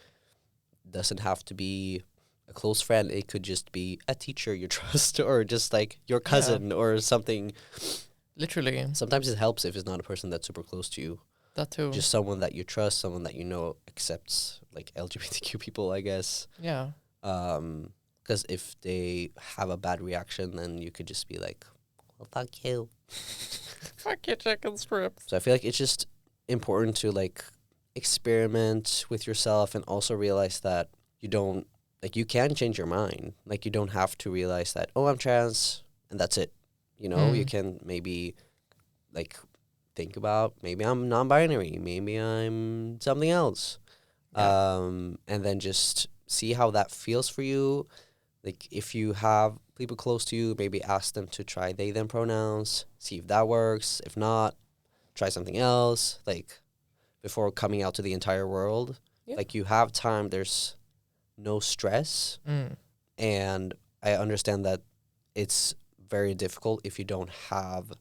[SPEAKER 2] doesn't have to be a close friend. It could just be a teacher you trust, or just like your cousin or something.
[SPEAKER 1] Literally.
[SPEAKER 2] Sometimes it helps if it's not a person that's super close to you.
[SPEAKER 1] That too.
[SPEAKER 2] Just someone that you trust, someone that accepts like LGBTQ people, I guess.
[SPEAKER 1] Yeah.
[SPEAKER 2] Because if they have a bad reaction, then you could just be like, well, fuck you.
[SPEAKER 1] Fuck your chicken strips.
[SPEAKER 2] So I feel like it's just important to like experiment with yourself, and also realize that you can change your mind. Like, you don't have to realize that, oh, I'm trans and that's it. You can maybe like think about, maybe I'm non-binary, maybe I'm something else. And then just see how that feels for you. Like, if you have people close to you, maybe ask them to try they, them pronouns, see if that works. If not, try something else, like, before coming out to the entire world. Yeah. Like, you have time, there's no stress. And I understand that it's very difficult if you don't have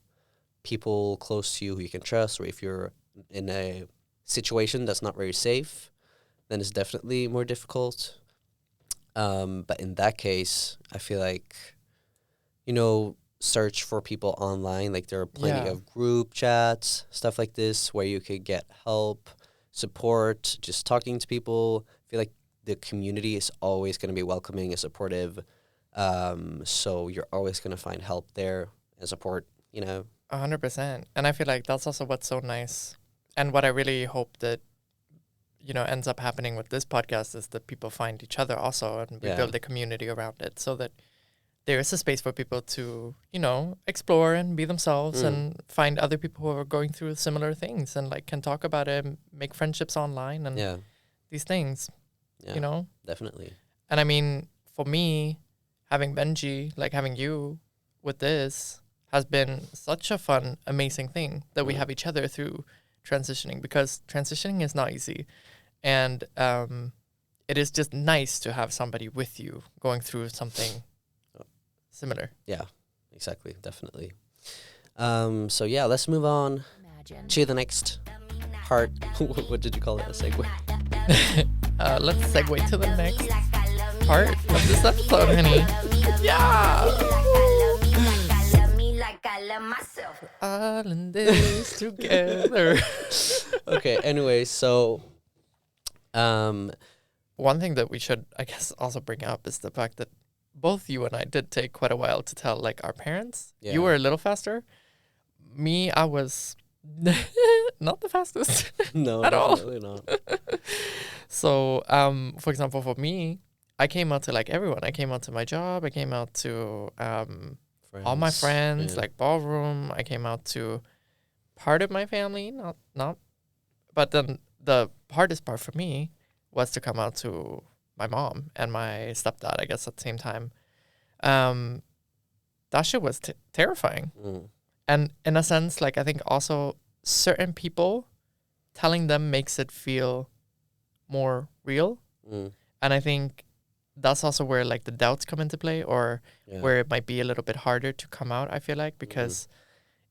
[SPEAKER 2] people close to you who you can trust, or if you're in a situation that's not very safe, then it's definitely more difficult. But in that case, I feel like, search for people online. Like, there are plenty of group chats, stuff like this, where you could get help, support, just talking to people. I feel like the community is always going to be welcoming and supportive. So you're always going to find help there and support,
[SPEAKER 1] 100%. And I feel like that's also what's so nice. And what I really hope that, ends up happening with this podcast is that people find each other also, and we build a community around it, so that there is a space for people to, explore and be themselves and find other people who are going through similar things, and like can talk about it, make friendships online and these things,
[SPEAKER 2] Definitely.
[SPEAKER 1] And I mean, for me, having Benji, like having you with this, has been such a fun, amazing thing that we have each other through transitioning, because transitioning is not easy. And it is just nice to have somebody with you going through something similar.
[SPEAKER 2] Yeah, exactly. Definitely. So yeah, let's move on to the next part. What did you call it? A segue?
[SPEAKER 1] Let's segue to the next part of this episode, honey. Yeah! All in this together.
[SPEAKER 2] Okay. Anyway, so
[SPEAKER 1] One thing that we should, I guess, also bring up is the fact that both you and I did take quite a while to tell, like, our parents.
[SPEAKER 2] Yeah.
[SPEAKER 1] You were a little faster. Me, I was not the fastest.
[SPEAKER 2] no,
[SPEAKER 1] At all.
[SPEAKER 2] definitely not.
[SPEAKER 1] So, for example, for me, I came out to, like, everyone. I came out to my job. I came out to all my friends,
[SPEAKER 2] yeah.
[SPEAKER 1] like ballroom. I came out to part of my family, not. But then the hardest part for me was to come out to my mom and my stepdad, I guess, at the same time. That shit was terrifying.
[SPEAKER 2] Mm.
[SPEAKER 1] And in a sense, like, I think also certain people, telling them makes it feel more real.
[SPEAKER 2] Mm.
[SPEAKER 1] And I think that's also where, like, the doubts come into play, or
[SPEAKER 2] Yeah.
[SPEAKER 1] where it might be a little bit harder to come out, I feel like, because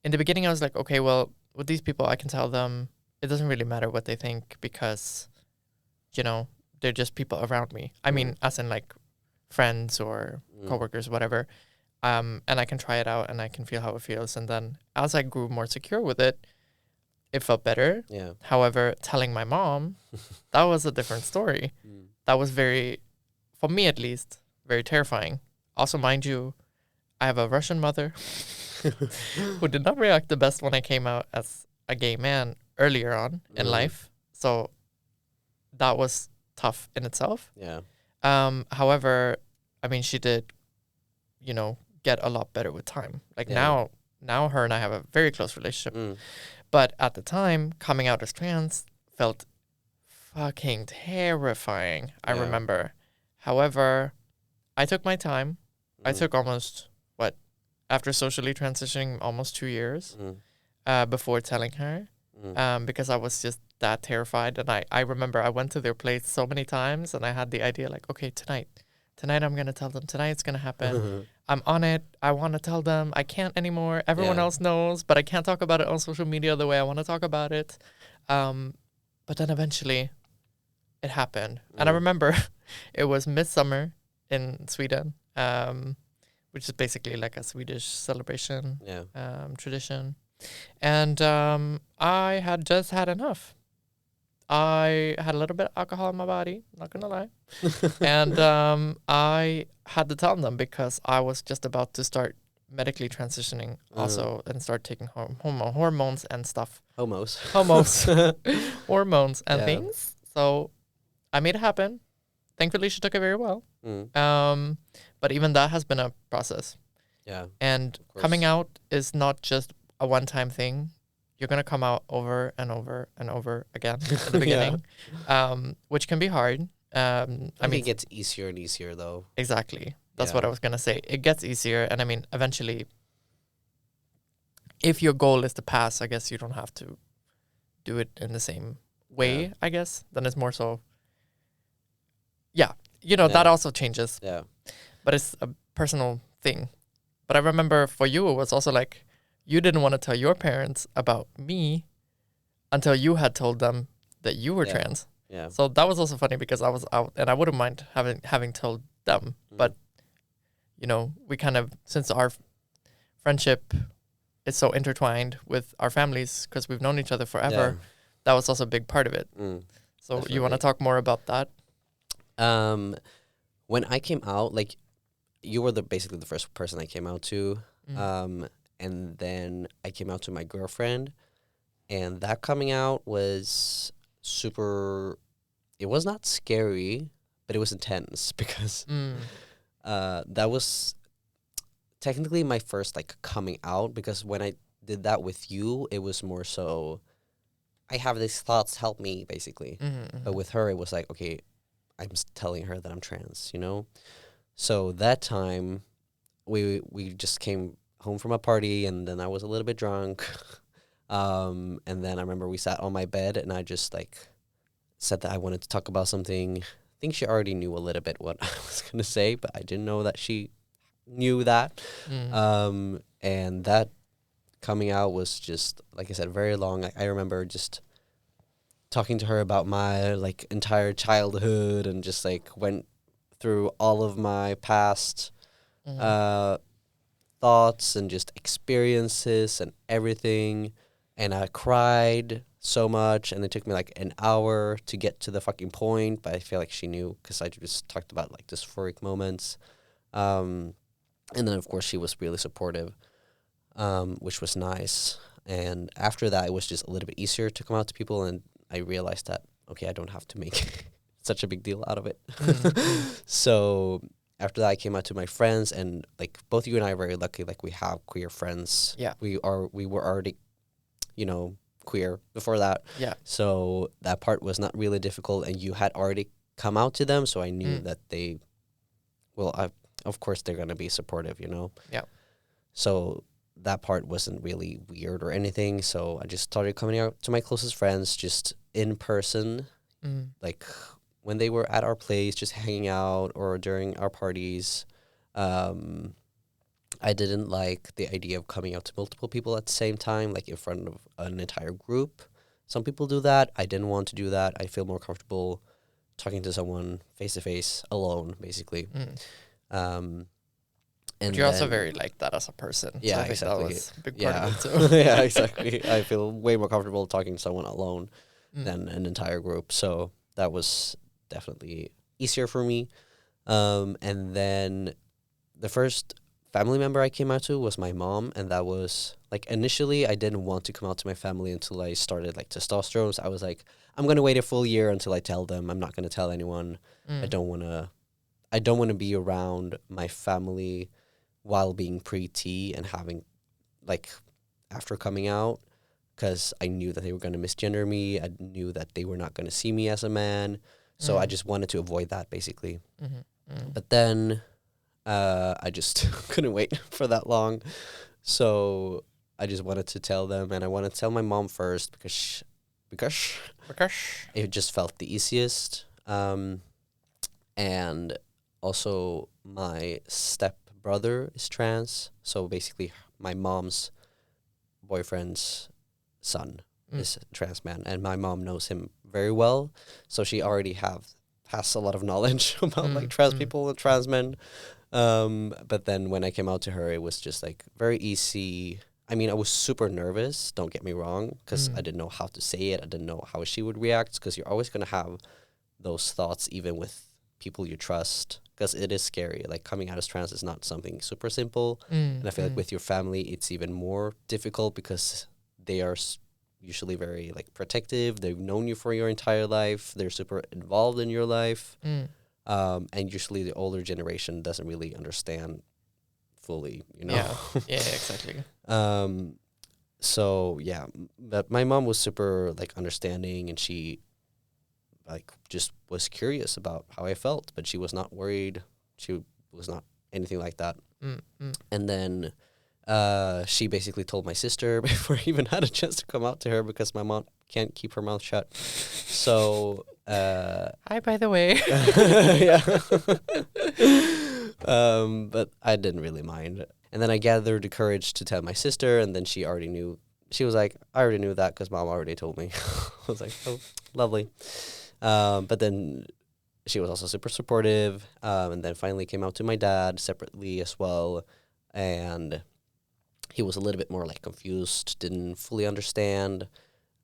[SPEAKER 1] in the beginning I was like, okay, well, with these people, I can tell them it doesn't really matter what they think because, you know, they're just people around me. I mean, as in, like, friends or coworkers, whatever. And I can try it out and I can feel how it feels. And then as I grew more secure with it, it felt better.
[SPEAKER 2] Yeah.
[SPEAKER 1] However, telling my mom, that was a different story. That was very, for me at least, very terrifying. Also, mind you, I have a Russian mother who did not react the best when I came out as a gay man earlier on in life. So that was tough in itself.
[SPEAKER 2] Yeah.
[SPEAKER 1] However, I mean, she did, you know, get a lot better with time. Like,
[SPEAKER 2] Yeah.
[SPEAKER 1] now her and I have a very close relationship.
[SPEAKER 2] Mm.
[SPEAKER 1] But at the time, coming out as trans felt fucking terrifying. I
[SPEAKER 2] Yeah.
[SPEAKER 1] remember. However, I took my time. I took almost, after socially transitioning, almost 2 years before telling her, because I was just that terrified. And I remember I went to their place so many times and I had the idea, like, okay, tonight I'm going to tell them. Tonight it's going to happen. I'm on it. I want to tell them. I can't anymore. Everyone
[SPEAKER 2] Yeah.
[SPEAKER 1] else knows, but I can't talk about it on social media the way I want to talk about it. But then eventually it happened. And I remember it was midsummer in Sweden, which is basically like a Swedish celebration
[SPEAKER 2] Yeah.
[SPEAKER 1] tradition. And I had just had enough. I had a little bit of alcohol in my body, not gonna lie. And I had to tell them because I was just about to start medically transitioning also and start taking hormones and stuff.
[SPEAKER 2] Homos.
[SPEAKER 1] Hormones and
[SPEAKER 2] Yeah.
[SPEAKER 1] things. So I made it happen. Thankfully, she took it very well. But even that has been a process.
[SPEAKER 2] Yeah.
[SPEAKER 1] And
[SPEAKER 2] course.
[SPEAKER 1] coming out is not just a one-time thing. You're going to come out over and over and over again in the beginning, which can be hard. I
[SPEAKER 2] mean,
[SPEAKER 1] mean,
[SPEAKER 2] it gets easier and easier, though.
[SPEAKER 1] exactly. That's
[SPEAKER 2] Yeah.
[SPEAKER 1] what I was going to say. It gets easier. And I mean, eventually, if your goal is to pass, I guess you don't have to do it in the same way,
[SPEAKER 2] Yeah.
[SPEAKER 1] I guess. Then it's more so, that also changes.
[SPEAKER 2] Yeah.
[SPEAKER 1] But it's a personal thing. But I remember for you, it was also like, you didn't want to tell your parents about me until you had told them that you were
[SPEAKER 2] Yeah.
[SPEAKER 1] trans.
[SPEAKER 2] Yeah.
[SPEAKER 1] So that was also funny because I was out and I wouldn't mind having told them. But, we kind of, since our friendship is so intertwined with our families because we've known each other forever, that was also a big part of it. So you want to
[SPEAKER 2] Definitely.
[SPEAKER 1] talk more about that?
[SPEAKER 2] When I came out, like, you were basically the first person I came out to. And then I came out to my girlfriend, and that coming out was super. It was not scary, but it was intense because that was technically my first, like, coming out, because when I did that with you, it was more so I have these thoughts, help me, basically. But with her, it was like, okay, I'm telling her that I'm trans, So that time, we just came home from a party, and then I was a little bit drunk. And then I remember we sat on my bed, and I just, like, said that I wanted to talk about something. I think she already knew a little bit what I was going to say, but I didn't know that she knew that. And that coming out was just, like I said, very long. I remember just talking to her about my, like, entire childhood, and just, like, went through all of my past thoughts and just experiences and everything. And I cried so much, and it took me like an hour to get to the fucking point. But I feel like she knew because I just talked about like dysphoric moments. And then of course she was really supportive, which was nice. And after that, it was just a little bit easier to come out to people, and I realized that okay, I don't have to make such a big deal out of it. So after that, I came out to my friends, and like both you and I are very lucky. Like we have queer friends.
[SPEAKER 1] Yeah.
[SPEAKER 2] We were already, queer before that.
[SPEAKER 1] Yeah.
[SPEAKER 2] So that part was not really difficult, and you had already come out to them, so I knew that they, of course they're gonna be supportive,
[SPEAKER 1] Yeah.
[SPEAKER 2] So that part wasn't really weird or anything. So I just started coming out to my closest friends, just in person, like when they were at our place, just hanging out, or during our parties. I didn't like the idea of coming out to multiple people at the same time, like in front of an entire group. Some people do that. I didn't want to do that. I feel more comfortable talking to someone face to face, alone, basically. And
[SPEAKER 1] But you're also very like that as a person.
[SPEAKER 2] Yeah,
[SPEAKER 1] so I think
[SPEAKER 2] exactly.
[SPEAKER 1] That was a big part of it too.
[SPEAKER 2] Yeah, exactly. I feel way more comfortable talking to someone alone than an entire group. So that was definitely easier for me. And then the first family member I came out to was my mom, and that was like initially I didn't want to come out to my family until I started like testosterone. So I was like, I'm gonna wait a full year until I tell them. I'm not gonna tell anyone. I don't wanna be around my family while being pre-T and having like after coming out, because I knew that they were gonna misgender me. I knew that they were not gonna see me as a man. So I just wanted to avoid that basically. But then I just couldn't wait for that long. So I just wanted to tell them, and I wanted to tell my mom first because it just felt the easiest. And also my stepbrother is trans. So basically my mom's boyfriend's son is a trans man, and my mom knows him very well. So she already has a lot of knowledge about like trans people and trans men. But then when I came out to her, it was just like very easy. I mean, I was super nervous, don't get me wrong, because I didn't know how to say it. I didn't know how she would react, because you're always going to have those thoughts even with people you trust, because it is scary. Like coming out as trans is not something super simple. And I feel like with your family, it's even more difficult because they are usually very like protective. They've known you for your entire life. They're super involved in your life. And usually the older generation doesn't really understand fully,
[SPEAKER 1] Yeah, exactly.
[SPEAKER 2] So yeah, but my mom was super like understanding, and she like just was curious about how I felt, but she was not worried. She was not anything like that. And then she basically told my sister before I even had a chance to come out to her, because my mom can't keep her mouth shut. So
[SPEAKER 1] Hi, by the way.
[SPEAKER 2] yeah. But I didn't really mind. And then I gathered the courage to tell my sister, and then she already knew. She was like, I already knew that because mom already told me. I was like, oh, lovely. But then she was also super supportive, and then finally came out to my dad separately as well. And he was a little bit more like confused, didn't fully understand,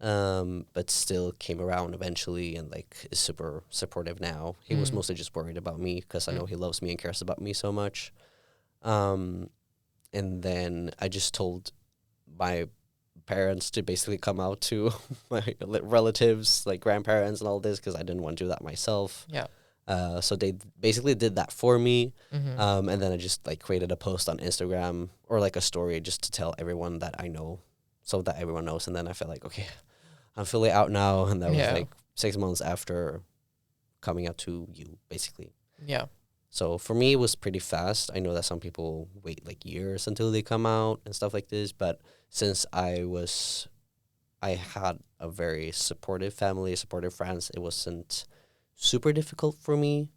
[SPEAKER 2] but still came around eventually and like is super supportive now. He was mostly just worried about me because I know he loves me and cares about me so much. And then I just told my parents to basically come out to my relatives, like grandparents and all this, because I didn't want to do that myself.
[SPEAKER 1] Yeah.
[SPEAKER 2] So they basically did that for me. And then I just like created a post on Instagram or like a story just to tell everyone that I know, so that everyone knows. And then I felt like, okay, I'm fully out now. And that was like 6 months after coming out to you, basically.
[SPEAKER 1] Yeah.
[SPEAKER 2] So for me, it was pretty fast. I know that some people wait like years until they come out and stuff like this. But since I had a very supportive family, supportive friends, it wasn't super difficult for me.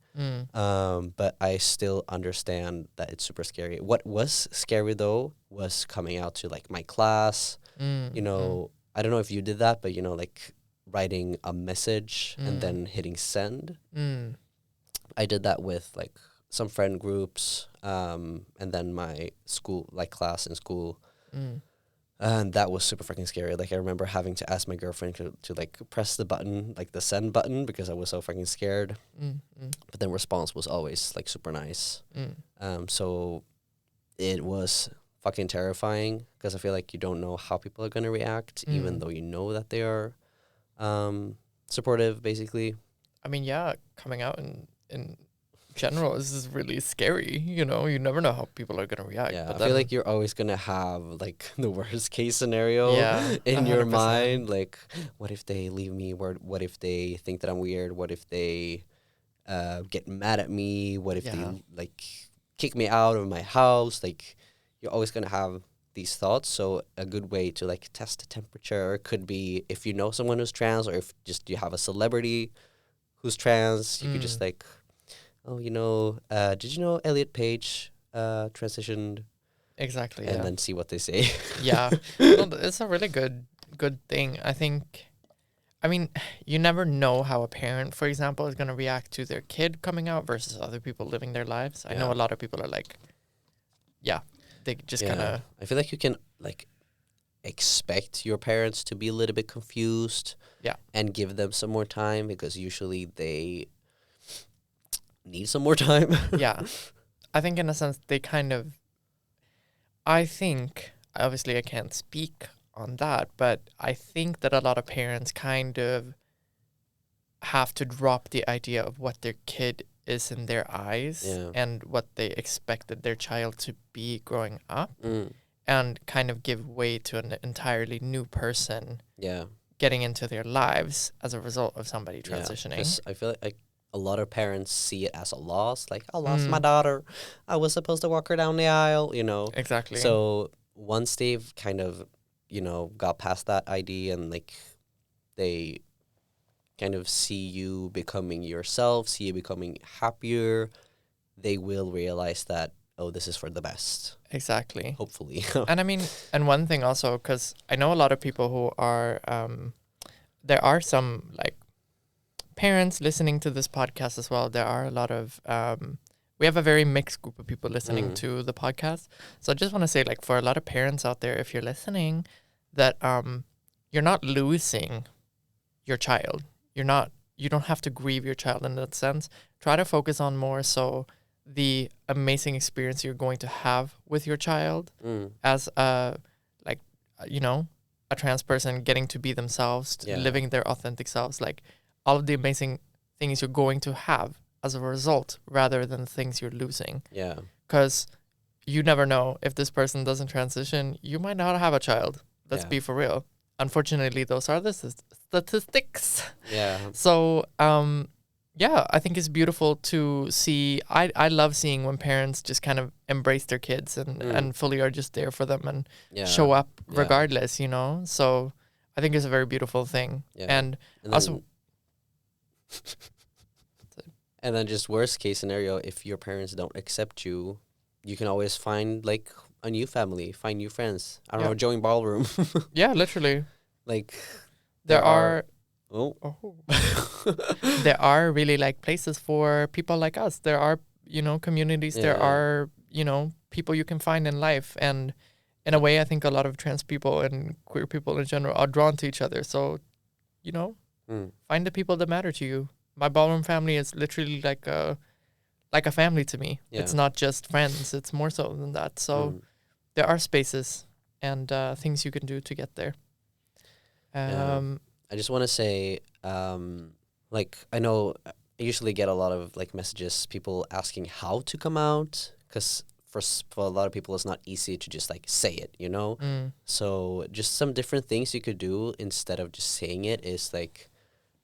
[SPEAKER 2] But I still understand that it's super scary. What was scary though was coming out to like my class. I don't know if you did that, but like writing a message and then hitting send. I did that with like some friend groups, and then my school, like class in school. And that was super freaking scary. Like, I remember having to ask my girlfriend to like press the button, like the send button, because I was so freaking scared. But then response was always like super nice. So it was fucking terrifying because I feel like you don't know how people are gonna react, even though you know that they are supportive, basically.
[SPEAKER 1] I mean, yeah, coming out in general, this is really scary. You know, you never know how people are gonna react.
[SPEAKER 2] Yeah,
[SPEAKER 1] but
[SPEAKER 2] I feel like you're always gonna have like the worst case scenario
[SPEAKER 1] Yeah,
[SPEAKER 2] in your
[SPEAKER 1] 100%.
[SPEAKER 2] mind. Like, what if they leave me? What if they think that I'm weird? What if they get mad at me? What if they like kick me out of my house? Like, you're always gonna have these thoughts. So a good way to like test the temperature could be if you know someone who's trans, or if just you have a celebrity who's trans, you could just like, oh, you know, did you know Elliot Page transitioned?
[SPEAKER 1] Exactly.
[SPEAKER 2] And then see what they say.
[SPEAKER 1] Yeah. Well, it's a really good thing. I think, I mean, you never know how a parent, for example, is going to react to their kid coming out versus other people living their lives. I know a lot of people are like, they just kind of...
[SPEAKER 2] I feel like you can like expect your parents to be a little bit confused.
[SPEAKER 1] Yeah.
[SPEAKER 2] And give them some more time, because usually they need some more time.
[SPEAKER 1] Yeah. I think in a sense they kind of... I think, obviously I can't speak on that, but I think that a lot of parents kind of have to drop the idea of what their kid is in their eyes and what they expected their child to be growing up, and kind of give way to an entirely new person getting into their lives as a result of somebody transitioning.
[SPEAKER 2] I feel like a lot of parents see it as a loss. Like, I lost my daughter. I was supposed to walk her down the aisle, you know.
[SPEAKER 1] Exactly.
[SPEAKER 2] So once they've kind of, you know, got past that idea and like they kind of see you becoming yourself, see you becoming happier, they will realize that, oh, this is for the best.
[SPEAKER 1] Exactly.
[SPEAKER 2] Hopefully.
[SPEAKER 1] And I mean, and one thing also, because I know a lot of people who are, there are some like parents listening to this podcast as well. There are a lot of, we have a very mixed group of people listening to the podcast. So I just want to say, like, for a lot of parents out there, if you're listening, that you're not losing your child. You don't have to grieve your child in that sense. Try to focus on more so the amazing experience you're going to have with your child as a, like, you know, a trans person getting to be themselves, living their authentic selves, like all of the amazing things you're going to have as a result, rather than things you're losing.
[SPEAKER 2] Yeah.
[SPEAKER 1] Because you never know, if this person doesn't transition, you might not have a child. Let's be for real. Unfortunately, those are the statistics.
[SPEAKER 2] Yeah.
[SPEAKER 1] So, I think it's beautiful to see. I love seeing when parents just kind of embrace their kids and fully are just there for them and show up regardless, you know? So I think it's a very beautiful thing.
[SPEAKER 2] Yeah.
[SPEAKER 1] And also...
[SPEAKER 2] And then just worst case scenario, if your parents don't accept you, you can always find like a new family, find new friends. I don't know, join ballroom.
[SPEAKER 1] Yeah, literally.
[SPEAKER 2] Like
[SPEAKER 1] there are
[SPEAKER 2] Oh.
[SPEAKER 1] There are really like places for people like us. There are, you know, communities.
[SPEAKER 2] Yeah.
[SPEAKER 1] There are, you know, people you can find in life. And in a way, I think a lot of trans people and queer people in general are drawn to each other. So, you know, find the people that matter to you. My ballroom family is literally like a family to me.
[SPEAKER 2] Yeah.
[SPEAKER 1] It's not just friends. It's more so than that. So there are spaces and things you can do to get there.
[SPEAKER 2] I just want to say, like, I know I usually get a lot of like messages, people asking how to come out, because for a lot of people it's not easy to just like say it, you know. So just some different things you could do instead of just saying it is like,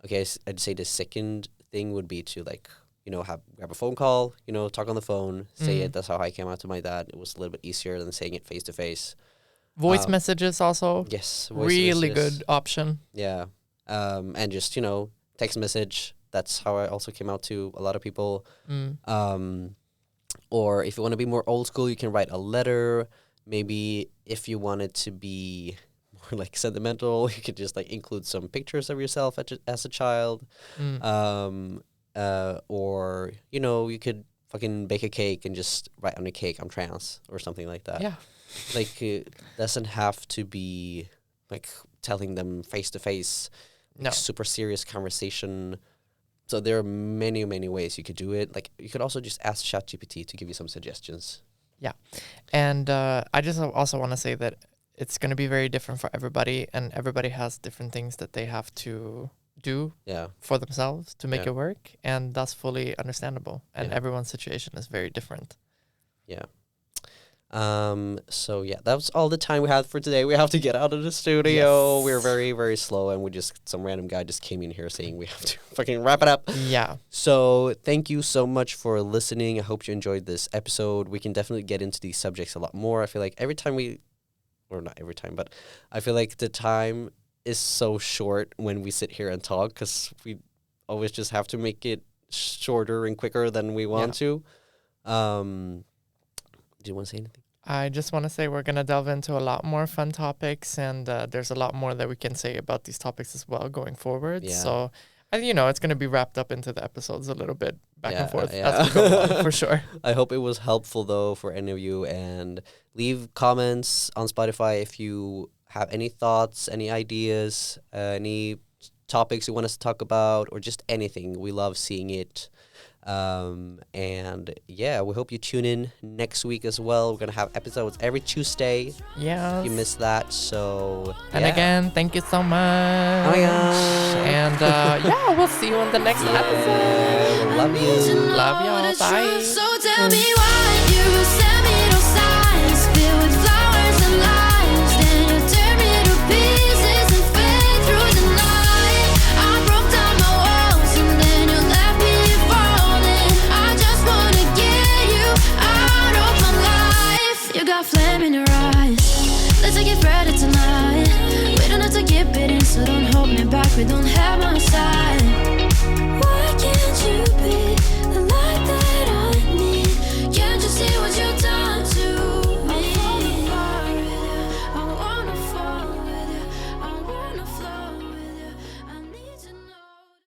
[SPEAKER 2] okay, I'd say the second thing would be to like, you know, grab a phone call, you know, talk on the phone, say it. That's how I came out to my dad. It was a little bit easier than saying it face to face.
[SPEAKER 1] Voice messages also.
[SPEAKER 2] Yes.
[SPEAKER 1] Really good option.
[SPEAKER 2] Yeah. And just, you know, text message. That's how I also came out to a lot of people. Or if you want to be more old school, you can write a letter. Maybe if you want it to be more like sentimental, you could just like include some pictures of yourself as a child. Or, you know, you could fucking bake a cake and just write on the cake, I'm trans, or something like that.
[SPEAKER 1] Yeah.
[SPEAKER 2] Like, it doesn't have to be like telling them face to face,
[SPEAKER 1] No.
[SPEAKER 2] super serious conversation. So there are many, many ways you could do it. Like, you could also just ask ChatGPT to give you some suggestions.
[SPEAKER 1] And I just also want to say that it's going to be very different for everybody, and everybody has different things that they have to do
[SPEAKER 2] Yeah.
[SPEAKER 1] for themselves to make
[SPEAKER 2] Yeah.
[SPEAKER 1] it work, and that's fully understandable. And
[SPEAKER 2] Yeah.
[SPEAKER 1] everyone's situation is very different.
[SPEAKER 2] Yeah. So yeah, that was all the time we had for today. We have to get out of the studio.
[SPEAKER 1] Yes.
[SPEAKER 2] We're very, very slow, and some random guy just came in here saying we have to fucking wrap it up.
[SPEAKER 1] Yeah.
[SPEAKER 2] So thank you so much for listening. I hope you enjoyed this episode. We can definitely get into these subjects a lot more. I feel like every time or not every time, but I feel like the time is so short when we sit here and talk, because we always just have to make it shorter and quicker than we want to. Do you want to say anything?
[SPEAKER 1] I just want to say we're going to delve into a lot more fun topics, and there's a lot more that we can say about these topics as well going forward.
[SPEAKER 2] Yeah.
[SPEAKER 1] So, it's going to be wrapped up into the episodes a little bit back and forth
[SPEAKER 2] Yeah.
[SPEAKER 1] as we go along, for sure.
[SPEAKER 2] I hope it was helpful, though, for any of you. And leave comments on Spotify if you have any thoughts, any ideas, any topics you want us to talk about, or just anything. We love seeing it. And yeah, we hope you tune in next week as well. We're going to have episodes every Tuesday.
[SPEAKER 1] Yeah.
[SPEAKER 2] If you missed that. So,
[SPEAKER 1] And
[SPEAKER 2] yeah.
[SPEAKER 1] again, thank you so much.
[SPEAKER 2] Oh my God.
[SPEAKER 1] And we'll see you in the next episode.
[SPEAKER 2] Yeah, love you.
[SPEAKER 1] Love y'all. Bye.
[SPEAKER 4] So tell me why you send me those signs filled with flowers and lies. Then you tear me to pieces and fade through the night. I broke down my walls and then you left me falling. I just wanna get you out of my life. You got flame in your eyes. Let's get ready tonight. We don't have to keep it in, so don't hold me back. We don't have my side.